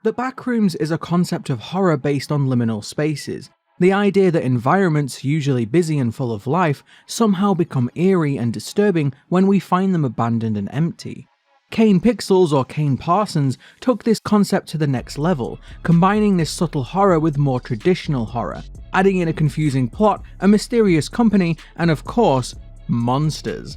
The Backrooms is a concept of horror based on liminal spaces. The idea that environments, usually busy and full of life, somehow become eerie and disturbing when we find them abandoned and empty. Kane Pixels, or Kane Parsons, took this concept to the next level, combining this subtle horror with more traditional horror, adding in a confusing plot, a mysterious company, and of course, monsters.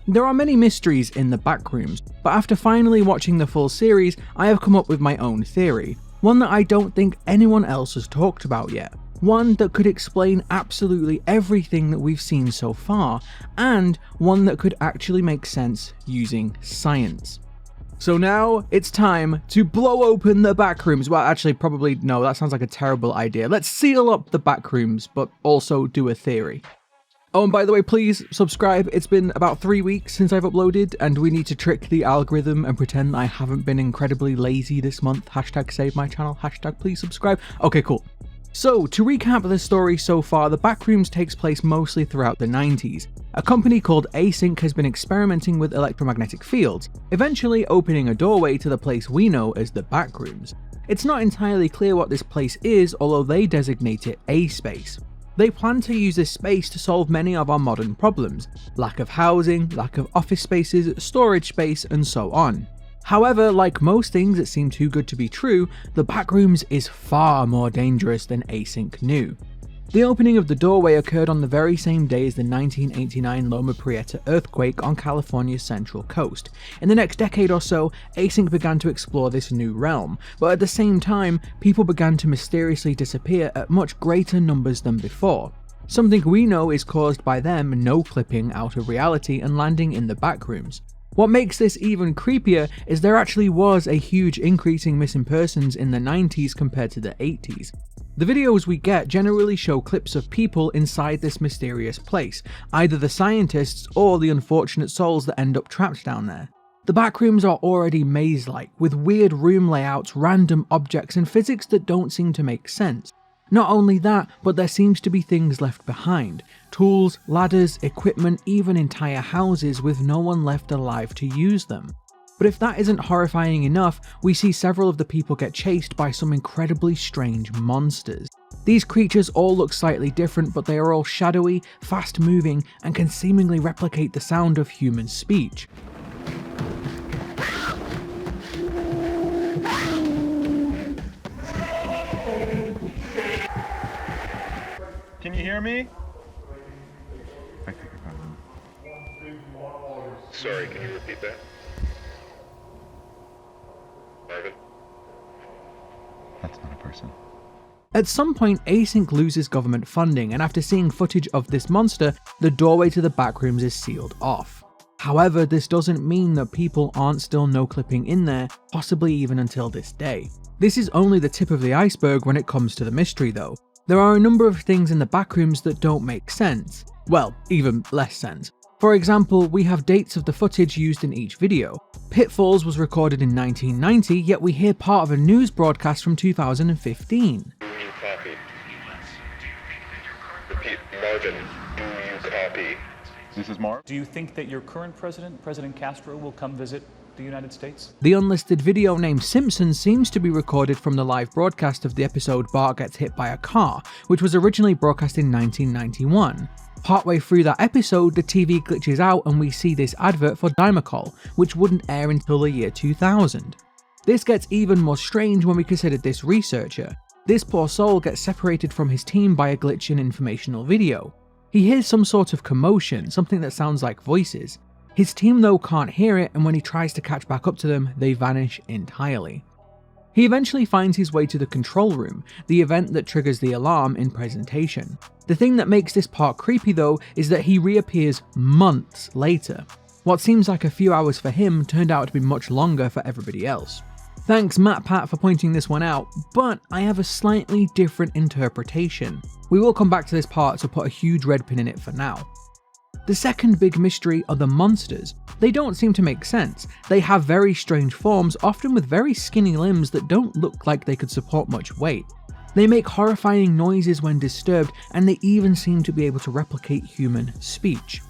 There are many mysteries in the Backrooms, but after finally watching the full series, I have come up with my own theory, one that I don't think anyone else has talked about yet. One that could explain absolutely everything that we've seen so far, and one that could actually make sense using science. So now it's time to blow open the Backrooms. Well, actually, probably no, that sounds like a terrible idea. Let's seal up the Backrooms, but also do a theory. Oh, and by the way, please subscribe. It's been about 3 weeks since I've uploaded, and we need to trick the algorithm and pretend I haven't been incredibly lazy this month. Hashtag save my channel. Hashtag please subscribe. Okay, cool. So, to recap the story so far, the Backrooms takes place mostly throughout the 90s. A company called Async has been experimenting with electromagnetic fields, eventually opening a doorway to the place we know as the Backrooms. It's not entirely clear what this place is, although they designate it A-Space. They plan to use this space to solve many of our modern problems: lack of housing, lack of office spaces, storage space, and so on. However, like most things that seem too good to be true, the Backrooms is far more dangerous than Async knew. The opening of the doorway occurred on the very same day as the 1989 Loma Prieta earthquake on California's central coast. In the next decade or so, Async began to explore this new realm, but at the same time, people began to mysteriously disappear at much greater numbers than before. Something we know is caused by them no-clipping out of reality and landing in the Backrooms. What makes this even creepier is there actually was a huge increase in missing persons in the 90s compared to the 80s. The videos we get generally show clips of people inside this mysterious place, either the scientists or the unfortunate souls that end up trapped down there. The Backrooms are already maze-like, with weird room layouts, random objects, and physics that don't seem to make sense. Not only that, but there seems to be things left behind. Tools, ladders, equipment, even entire houses with no one left alive to use them. But if that isn't horrifying enough, we see several of the people get chased by some incredibly strange monsters. These creatures all look slightly different, but they are all shadowy, fast moving, and can seemingly replicate the sound of human speech. Can you hear me? I think I got him. Sorry, can you repeat that? Marvin? That's not a person. At some point, Async loses government funding, and after seeing footage of this monster, the doorway to the Backrooms is sealed off. However, this doesn't mean that people aren't still no-clipping in there, possibly even until this day. This is only the tip of the iceberg when it comes to the mystery though. There are a number of things in the Backrooms that don't make sense. Well, even less sense. For example, we have dates of the footage used in each video. Pitfalls was recorded in 1990, yet we hear part of a news broadcast from 2015. Do you copy? Repeat, Marvin, do you copy? This is Marv. Do you think that your current president, President Castro, will come visit the United States? The unlisted video named Simpson seems to be recorded from the live broadcast of the episode Bart Gets Hit by a Car, which was originally broadcast in 1991. Partway through that episode, the TV glitches out and we see this advert for Dimacol, which wouldn't air until the year 2000. This gets even more strange when we consider this researcher. This poor soul gets separated from his team by a glitch in informational video. He hears some sort of commotion, something that sounds like voices. His team though can't hear it, and when he tries to catch back up to them, they vanish entirely. He eventually finds his way to the control room, the event that triggers the alarm in presentation. The thing that makes this part creepy though is that he reappears months later. What seems like a few hours for him turned out to be much longer for everybody else. Thanks MatPat for pointing this one out, but I have a slightly different interpretation. We will come back to this part, so put a huge red pin in it for now. The second big mystery are the monsters. They don't seem to make sense. They have very strange forms, often with very skinny limbs that don't look like they could support much weight. They make horrifying noises when disturbed, and they even seem to be able to replicate human speech.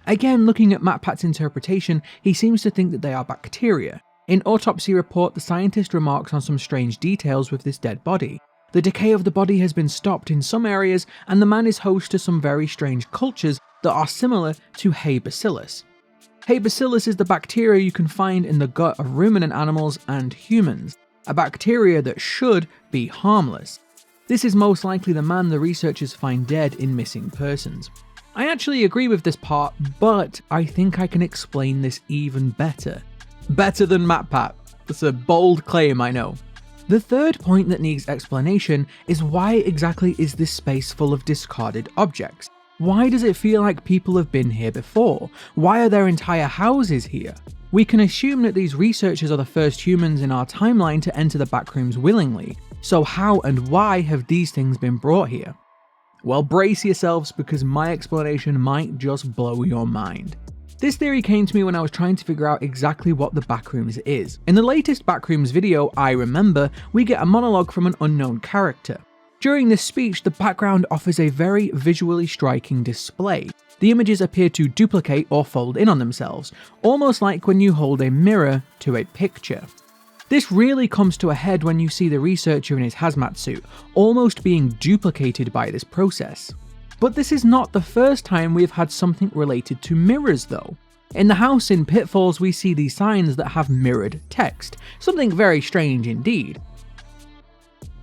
Again, looking at MatPat's interpretation, he seems to think that they are bacteria. In autopsy report, the scientist remarks on some strange details with this dead body. The decay of the body has been stopped in some areas, and the man is host to some very strange cultures that are similar to Hay bacillus. Hay bacillus is the bacteria you can find in the gut of ruminant animals and humans, a bacteria that should be harmless. This is most likely the man the researchers find dead in Missing Persons. I actually agree with this part, but I think I can explain this even better. Better than MatPat. That's a bold claim, I know. The third point that needs explanation is why exactly is this space full of discarded objects? Why does it feel like people have been here before? Why are there entire houses here? We can assume that these researchers are the first humans in our timeline to enter the Backrooms willingly, so how and why have these things been brought here? Well, brace yourselves because my explanation might just blow your mind. This theory came to me when I was trying to figure out exactly what the Backrooms is. In the latest Backrooms video, I Remember, we get a monologue from an unknown character. During this speech, the background offers a very visually striking display. The images appear to duplicate or fold in on themselves, almost like when you hold a mirror to a picture. This really comes to a head when you see the researcher in his hazmat suit, almost being duplicated by this process. But this is not the first time we have had something related to mirrors though. In the house in Pitfalls we see these signs that have mirrored text, something very strange indeed.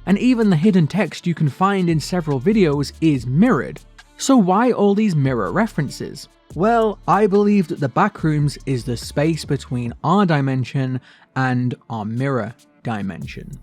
And even the hidden text you can find in several videos is mirrored. So why all these mirror references? Well, I believe that the Backrooms is the space between our dimension and our mirror dimension.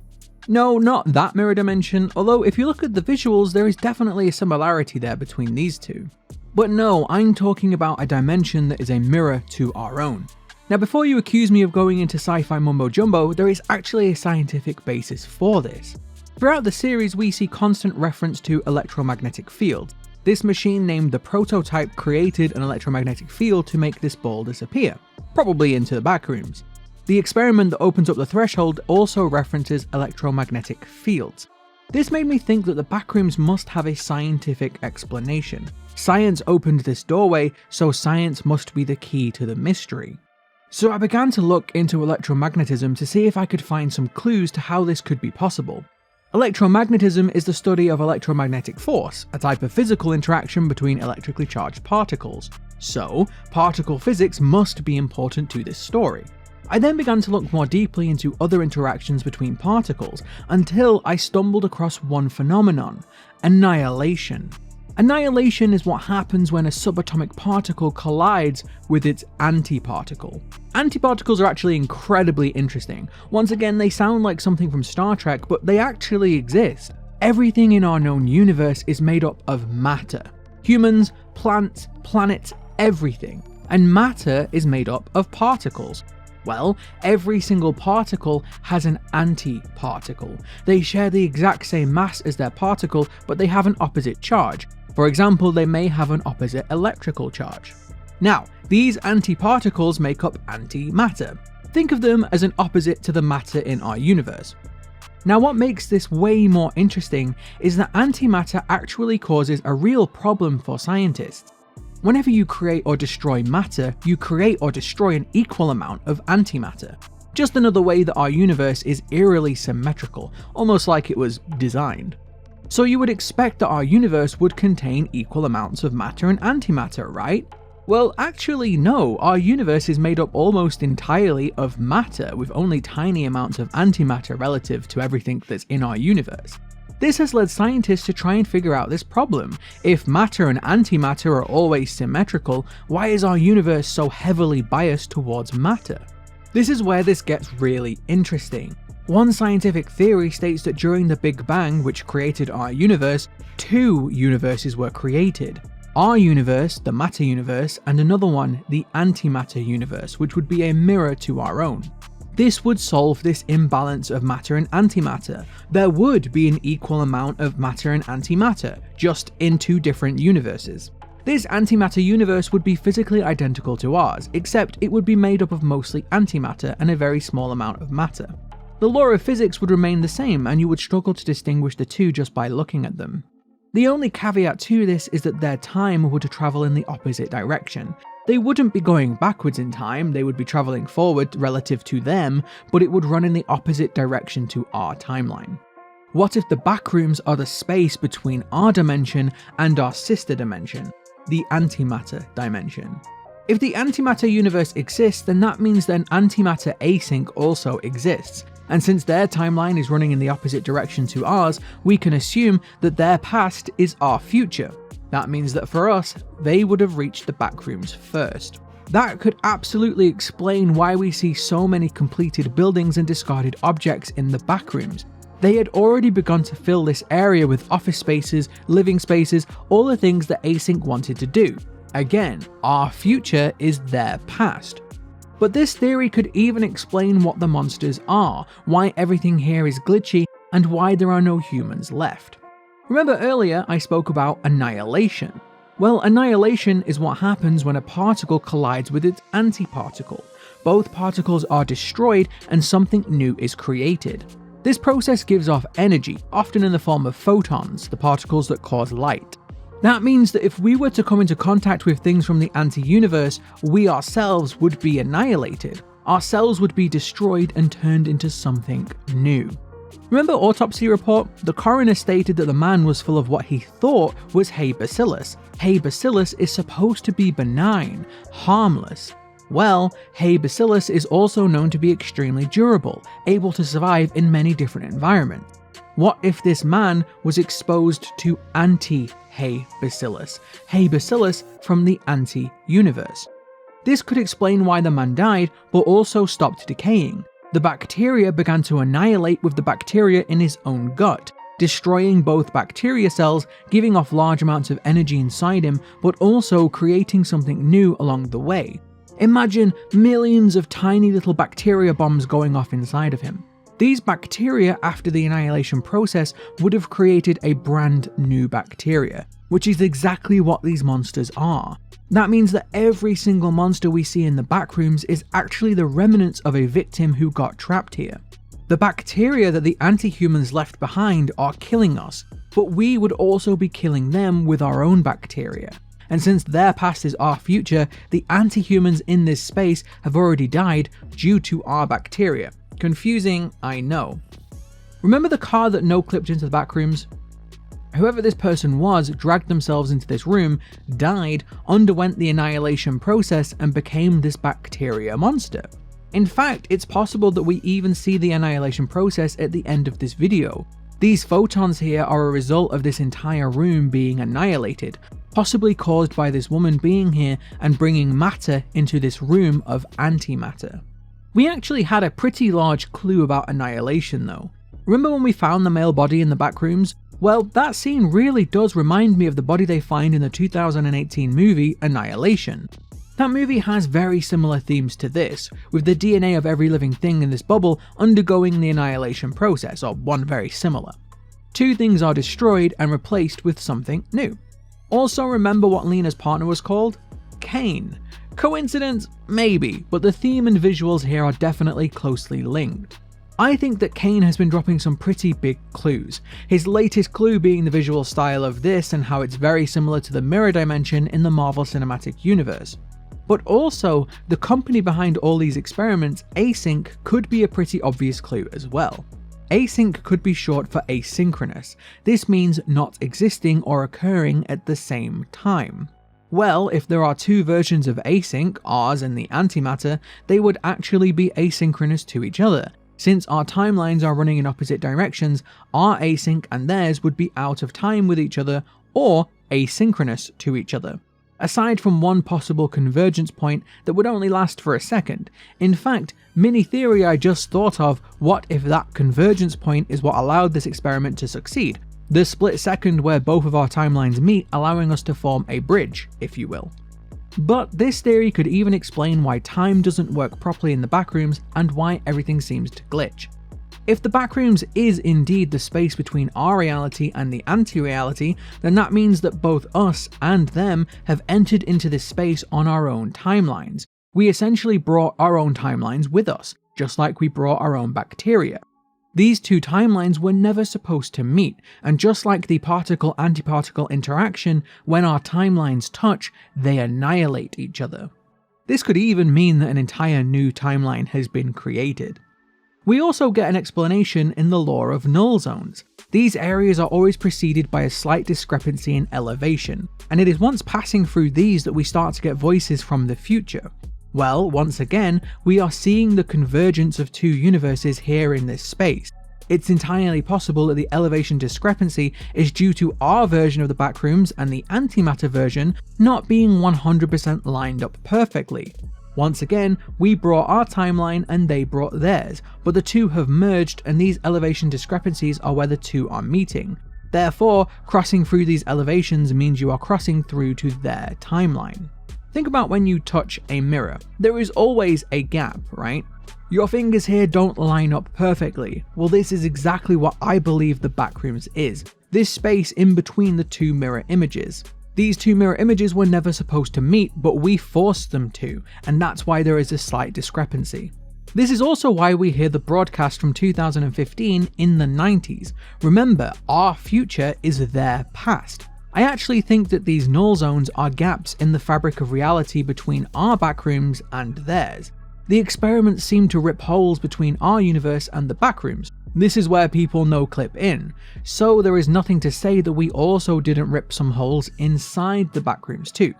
No, not that mirror dimension, although if you look at the visuals there is definitely a similarity there between these two. But no, I'm talking about a dimension that is a mirror to our own. Now before you accuse me of going into sci-fi mumbo jumbo, there is actually a scientific basis for this. Throughout the series we see constant reference to electromagnetic fields. This machine named the Prototype created an electromagnetic field to make this ball disappear, probably into the Backrooms. The experiment that opens up the threshold also references electromagnetic fields. This made me think that the Backrooms must have a scientific explanation. Science opened this doorway, so science must be the key to the mystery. So I began to look into electromagnetism to see if I could find some clues to how this could be possible. Electromagnetism is the study of electromagnetic force, a type of physical interaction between electrically charged particles. So, particle physics must be important to this story. I then began to look more deeply into other interactions between particles until I stumbled across one phenomenon: annihilation. Annihilation is what happens when a subatomic particle collides with its antiparticle. Antiparticles are actually incredibly interesting. Once again, they sound like something from Star Trek, but they actually exist. Everything in our known universe is made up of matter. Humans, plants, planets, everything. And matter is made up of particles. Well, every single particle has an antiparticle. They share the exact same mass as their particle, but they have an opposite charge. For example, they may have an opposite electrical charge. Now, these antiparticles make up antimatter. Think of them as an opposite to the matter in our universe. Now, what makes this way more interesting is that antimatter actually causes a real problem for scientists. Whenever you create or destroy matter, you create or destroy an equal amount of antimatter. Just another way that our universe is eerily symmetrical, almost like it was designed. So you would expect that our universe would contain equal amounts of matter and antimatter, right? Well, actually no, our universe is made up almost entirely of matter, with only tiny amounts of antimatter relative to everything that's in our universe. This has led scientists to try and figure out this problem. If matter and antimatter are always symmetrical, why is our universe so heavily biased towards matter? This is where this gets really interesting. One scientific theory states that during the Big Bang, which created our universe, two universes were created. Our universe, the matter universe, and another one, the antimatter universe, which would be a mirror to our own. This would solve this imbalance of matter and antimatter. There would be an equal amount of matter and antimatter, just in two different universes. This antimatter universe would be physically identical to ours, except it would be made up of mostly antimatter and a very small amount of matter. The law of physics would remain the same, and you would struggle to distinguish the two just by looking at them. The only caveat to this is that their time would travel in the opposite direction. They wouldn't be going backwards in time, they would be travelling forward relative to them, but it would run in the opposite direction to our timeline. What if the Backrooms are the space between our dimension and our sister dimension, the antimatter dimension? If the antimatter universe exists, then that means that an antimatter async also exists, and since their timeline is running in the opposite direction to ours, we can assume that their past is our future. That means that for us, they would have reached the Backrooms first. That could absolutely explain why we see so many completed buildings and discarded objects in the Backrooms. They had already begun to fill this area with office spaces, living spaces, all the things that Async wanted to do. Again, our future is their past. But this theory could even explain what the monsters are, why everything here is glitchy, and why there are no humans left. Remember earlier I spoke about annihilation? Well, annihilation is what happens when a particle collides with its antiparticle. Both particles are destroyed and something new is created. This process gives off energy, often in the form of photons, the particles that cause light. That means that if we were to come into contact with things from the anti-universe, we ourselves would be annihilated. Our cells would be destroyed and turned into something new. Remember Autopsy Report? The coroner stated that the man was full of what he thought was Hay bacillus. Hay bacillus is supposed to be benign, harmless. Well, Hay bacillus is also known to be extremely durable, able to survive in many different environments. What if this man was exposed to anti-Hay bacillus, Hay bacillus from the anti-universe? This could explain why the man died, but also stopped decaying. The bacteria began to annihilate with the bacteria in his own gut, destroying both bacteria cells, giving off large amounts of energy inside him, but also creating something new along the way. Imagine millions of tiny little bacteria bombs going off inside of him. These bacteria, after the annihilation process, would have created a brand new bacteria, which is exactly what these monsters are. That means that every single monster we see in the Backrooms is actually the remnants of a victim who got trapped here. The bacteria that the anti-humans left behind are killing us, but we would also be killing them with our own bacteria. And since their past is our future, the anti-humans in this space have already died due to our bacteria. Confusing, I know. Remember the car that no-clipped into the Backrooms? Whoever this person was dragged themselves into this room, died, underwent the annihilation process, and became this bacteria monster. In fact, it's possible that we even see the annihilation process at the end of this video. These photons here are a result of this entire room being annihilated, possibly caused by this woman being here and bringing matter into this room of antimatter. We actually had a pretty large clue about annihilation though. Remember when we found the male body in the Backrooms? Well, that scene really does remind me of the body they find in the 2018 movie Annihilation. That movie has very similar themes to this, with the DNA of every living thing in this bubble undergoing the annihilation process, or one very similar. Two things are destroyed and replaced with something new. Also remember what Lena's partner was called? Cain. Coincidence? Maybe, but the theme and visuals here are definitely closely linked. I think that Cain has been dropping some pretty big clues, his latest clue being the visual style of this and how it's very similar to the mirror dimension in the Marvel Cinematic Universe. But also, the company behind all these experiments, Async, could be a pretty obvious clue as well. Async could be short for asynchronous. This means not existing or occurring at the same time. Well, if there are two versions of async, ours and the antimatter, they would actually be asynchronous to each other. Since our timelines are running in opposite directions, our async and theirs would be out of time with each other or asynchronous to each other. Aside from one possible convergence point that would only last for a second. In fact, mini theory I just thought of, what if that convergence point is what allowed this experiment to succeed? The split second where both of our timelines meet, allowing us to form a bridge, if you will. But this theory could even explain why time doesn't work properly in the Backrooms and why everything seems to glitch. If the Backrooms is indeed the space between our reality and the anti-reality, then that means that both us and them have entered into this space on our own timelines. We essentially brought our own timelines with us, just like we brought our own bacteria. These two timelines were never supposed to meet, and just like the particle-antiparticle interaction, when our timelines touch, they annihilate each other. This could even mean that an entire new timeline has been created. We also get an explanation in the law of null zones. These areas are always preceded by a slight discrepancy in elevation, and it is once passing through these that we start to get voices from the future. Well, once again, we are seeing the convergence of two universes here in this space. It's entirely possible that the elevation discrepancy is due to our version of the Backrooms and the antimatter version not being 100% lined up perfectly. Once again, we brought our timeline and they brought theirs, but the two have merged and these elevation discrepancies are where the two are meeting. Therefore, crossing through these elevations means you are crossing through to their timeline. Think about when you touch a mirror. There is always a gap, right? Your fingers here don't line up perfectly. Well, this is exactly what I believe the Backrooms is. This space in between the two mirror images. These two mirror images were never supposed to meet, but we forced them to, and that's why there is a slight discrepancy. This is also why we hear the broadcast from 2015 in the 90s. Remember, our future is their past. I actually think that these null zones are gaps in the fabric of reality between our Backrooms and theirs. The experiments seem to rip holes between our universe and the Backrooms. This is where people no-clip in, so there is nothing to say that we also didn't rip some holes inside the Backrooms too.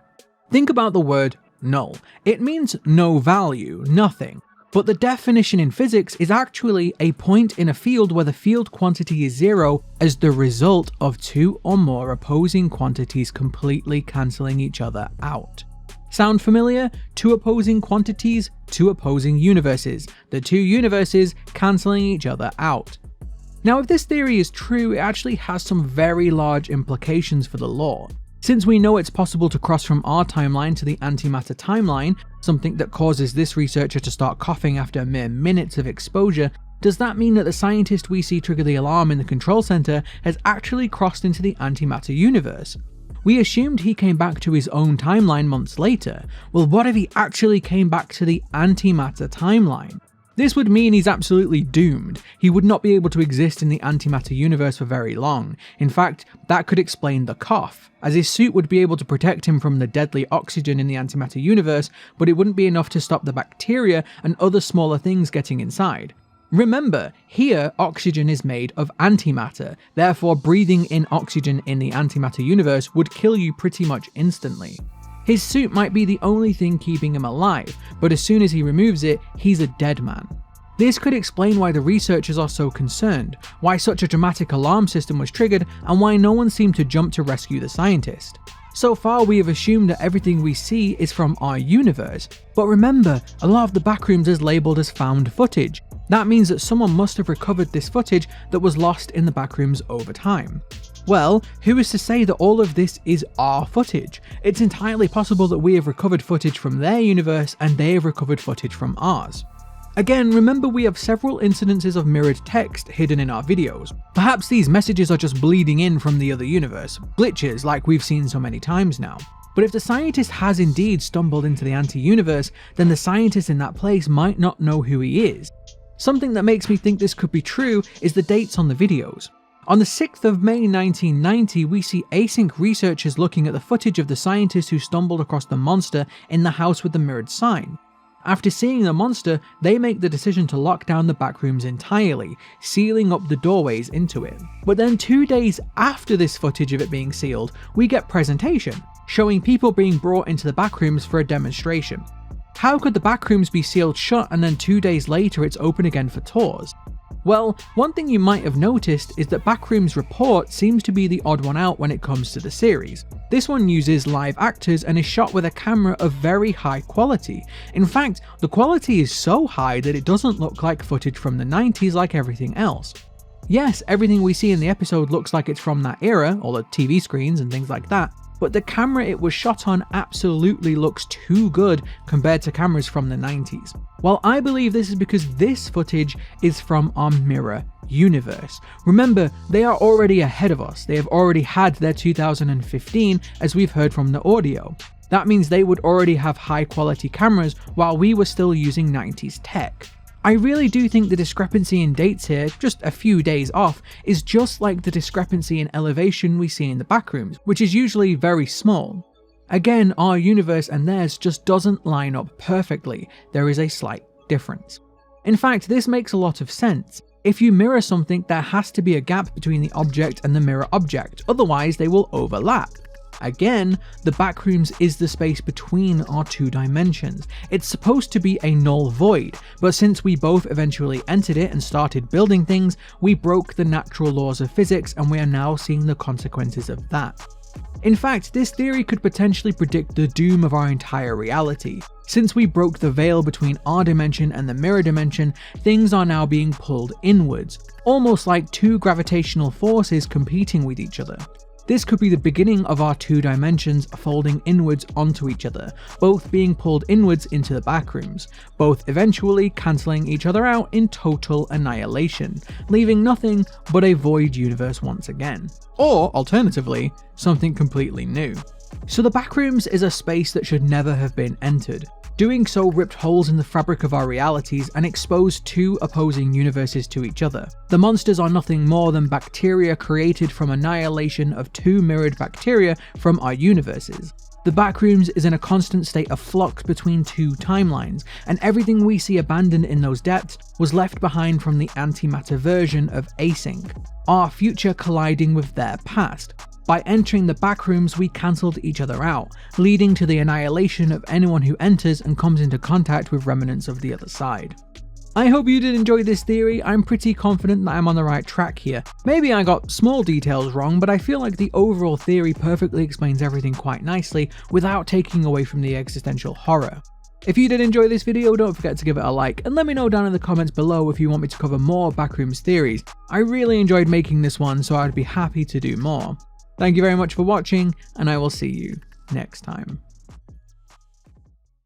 Think about the word null. It means no value, nothing. But the definition in physics is actually a point in a field where the field quantity is zero as the result of two or more opposing quantities completely cancelling each other out. Sound familiar? Two opposing quantities, two opposing universes. The two universes cancelling each other out. Now, if this theory is true, it actually has some very large implications for the law. Since we know it's possible to cross from our timeline to the antimatter timeline, something that causes this researcher to start coughing after mere minutes of exposure, does that mean that the scientist we see trigger the alarm in the control center has actually crossed into the antimatter universe? We assumed he came back to his own timeline months later. Well, what if he actually came back to the antimatter timeline? This would mean he's absolutely doomed. He would not be able to exist in the antimatter universe for very long. In fact, that could explain the cough, as his suit would be able to protect him from the deadly oxygen in the antimatter universe, but it wouldn't be enough to stop the bacteria and other smaller things getting inside. Remember, here oxygen is made of antimatter, therefore breathing in oxygen in the antimatter universe would kill you pretty much instantly. His suit might be the only thing keeping him alive, but as soon as he removes it, he's a dead man. This could explain why the researchers are so concerned, why such a dramatic alarm system was triggered, and why no one seemed to jump to rescue the scientist. So far we have assumed that everything we see is from our universe, but remember, a lot of the Backrooms is labelled as found footage. That means that someone must have recovered this footage that was lost in the Backrooms over time. Well, who is to say that all of this is our footage? It's entirely possible that we have recovered footage from their universe and they have recovered footage from ours. Again, remember we have several incidences of mirrored text hidden in our videos. Perhaps these messages are just bleeding in from the other universe, glitches like we've seen so many times now. But if the scientist has indeed stumbled into the anti-universe, then the scientist in that place might not know who he is. Something that makes me think this could be true is the dates on the videos. On the 6th of May 1990, we see async researchers looking at the footage of the scientist who stumbled across the monster in the house with the mirrored sign. After seeing the monster, they make the decision to lock down the Backrooms entirely, sealing up the doorways into it. But then 2 days after this footage of it being sealed, we get presentation, showing people being brought into the Backrooms for a demonstration. How could the Backrooms be sealed shut and then 2 days later it's open again for tours? Well, one thing you might have noticed is that Backrooms Report seems to be the odd one out when it comes to the series. This one uses live actors and is shot with a camera of very high quality. In fact, the quality is so high that it doesn't look like footage from the 90s like everything else. Yes, everything we see in the episode looks like it's from that era, all the TV screens and things like that, but the camera it was shot on absolutely looks too good compared to cameras from the 90s. Well, I believe this is because this footage is from our mirror universe. Remember, they are already ahead of us. They have already had their 2015, as we've heard from the audio. That means they would already have high quality cameras while we were still using 90s tech. I really do think the discrepancy in dates here, just a few days off, is just like the discrepancy in elevation we see in the Backrooms, which is usually very small. Again, our universe and theirs just doesn't line up perfectly, there is a slight difference. In fact, this makes a lot of sense. If you mirror something, there has to be a gap between the object and the mirror object, otherwise they will overlap. Again, the Backrooms is the space between our two dimensions. It's supposed to be a null void, but since we both eventually entered it and started building things, we broke the natural laws of physics and we are now seeing the consequences of that. In fact, this theory could potentially predict the doom of our entire reality. Since we broke the veil between our dimension and the mirror dimension, things are now being pulled inwards, almost like two gravitational forces competing with each other. This could be the beginning of our two dimensions folding inwards onto each other, both being pulled inwards into the Backrooms, both eventually cancelling each other out in total annihilation, leaving nothing but a void universe once again. Or, alternatively, something completely new. So the Backrooms is a space that should never have been entered. Doing so ripped holes in the fabric of our realities and exposed two opposing universes to each other. The monsters are nothing more than bacteria created from annihilation of two mirrored bacteria from our universes. The Backrooms is in a constant state of flux between two timelines, and everything we see abandoned in those depths was left behind from the antimatter version of Async, our future colliding with their past. By entering the Backrooms, we cancelled each other out, leading to the annihilation of anyone who enters and comes into contact with remnants of the other side. I hope you did enjoy this theory. I'm pretty confident that I'm on the right track here. Maybe I got small details wrong, but I feel like the overall theory perfectly explains everything quite nicely without taking away from the existential horror. If you did enjoy this video, don't forget to give it a like, and let me know down in the comments below if you want me to cover more Backrooms theories. I really enjoyed making this one, so I'd be happy to do more. Thank you very much for watching, and I will see you next time.